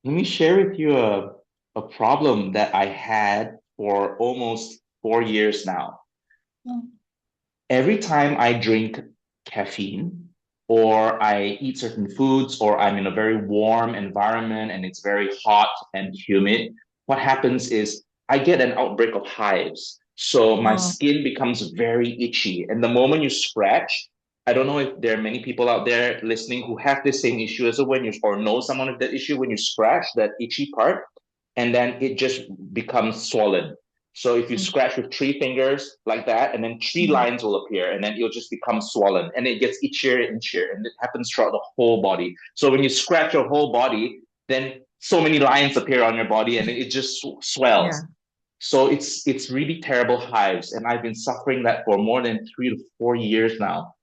Let me share with you a problem that I had for almost 4 years now. Mm. Every time I drink caffeine or I eat certain foods or I'm in a very warm environment and it's very hot and humid, what happens is I get an outbreak of hives. So my Oh, skin becomes very itchy. And the moment you scratch, I don't know if there are many people out there listening who have the same issue as when you or know someone with that issue when you scratch that itchy part and then it just becomes swollen. So if you oh, scratch with three fingers like that, and then three mhm. lines will appear, and then it'll just become swollen, and it gets itchier and itchier, and it happens throughout the whole body. So when you scratch your whole body, then so many lines appear on your body, and it just Yeah. swells. So it's really terrible hives, and I've been suffering that for more than 3 to 4 years now,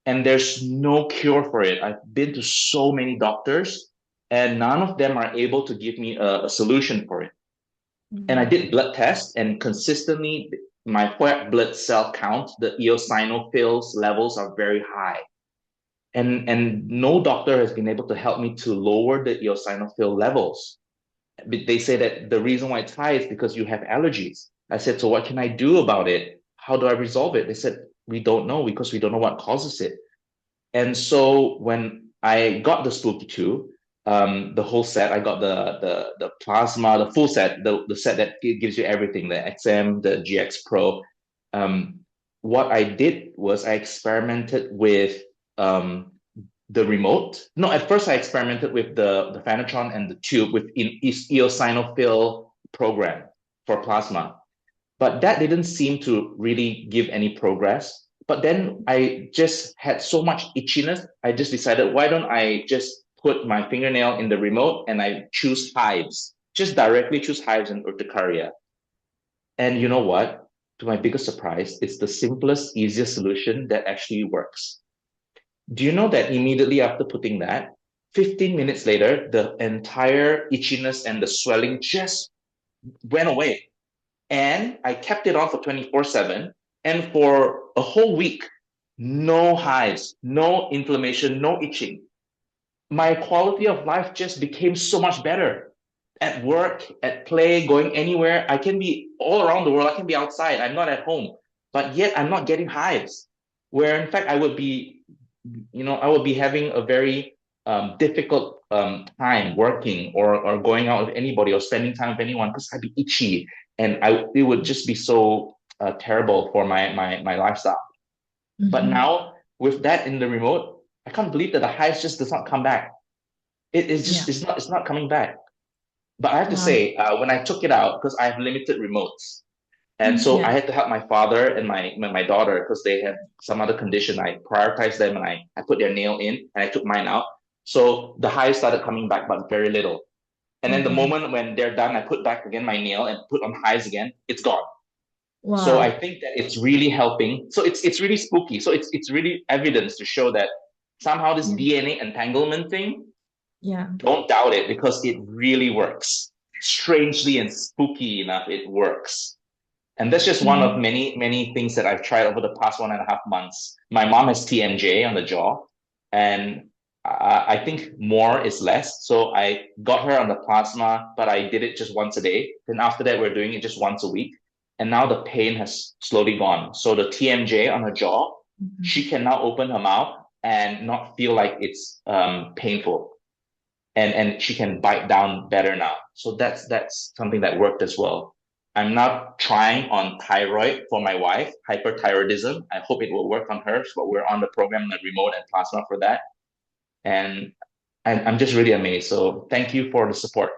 and there's no cure for it. I've been to so many doctors, and none of them are able to give me a solution for it. And I Mhm. did blood tests, and consistently, my white blood cell count, the eosinophils levels are very high. And no doctor has been able to help me to lower the eosinophil levels. But they say that the reason why it's high is because you have allergies. I said, so what can I do about it? How do I resolve it? They said, we don't know because we don't know what causes it. And so when I got the Spooky 2, the whole set, I got the plasma, the full set, the set that gives you everything, the XM, the GX Pro. Um, what I did was I experimented with the remote. No, at first I experimented with the Fanatron and the tube with eosinophil program for plasma. But that didn't seem to really give any progress. But then I just had so much itchiness. I just decided, why don't I just put my fingernail in the remote and I choose hives, just directly choose hives and urticaria. And you know what? To my biggest surprise, it's the simplest, easiest solution that actually works. Do you know that immediately after putting that, 15 minutes later, the entire itchiness and the swelling just went away? And I kept it on for 24/7. And for a whole week, no hives, no inflammation, no itching. My quality of life just became so much better. At work, at play, going anywhere, I can be all around the world. I can be outside. I'm not at home, but yet I'm not getting hives. Where in fact I would be, I would be having a very difficult time working or going out with anybody or spending time with anyone because I'd be itchy and it would just be so terrible for my lifestyle. But Mhm. now with that in the remote, I can't believe that the hives just does not come back. It's Yeah. just it's not coming back. But I have to Wow. say, when I took it out, because I have limited remotes, and so I Yeah. had to help my father and my daughter because they had some other condition. I prioritized them and I put their nail in and I took mine out. So the hives started coming back, but very little. And then the Mhm. moment when they're done, I put back again my nail and put on hives again. It's gone. So I Wow. think that it's really helping. So it's really spooky. So it's really evidence to show that somehow this Yeah. DNA entanglement thing, Yeah. don't doubt it because it really works. Strangely and spooky enough, it works. And that's just one of Mhm. many, many things that I've tried over the past 1.5 months. My mom has TMJ on the jaw, and I think more is less. So I got her on the plasma, but I did it just once a day. Then after that, we're doing it just once a week. And now the pain has slowly gone. So the TMJ on her jaw, Mhm. she can now open her mouth and not feel like it's painful. And she can bite down better now. So that's something that worked as well. I'm now trying on thyroid for my wife, hyperthyroidism. I hope it will work on her. But we're on the program, the remote and plasma for that. And I'm just really amazed. So thank you for the support.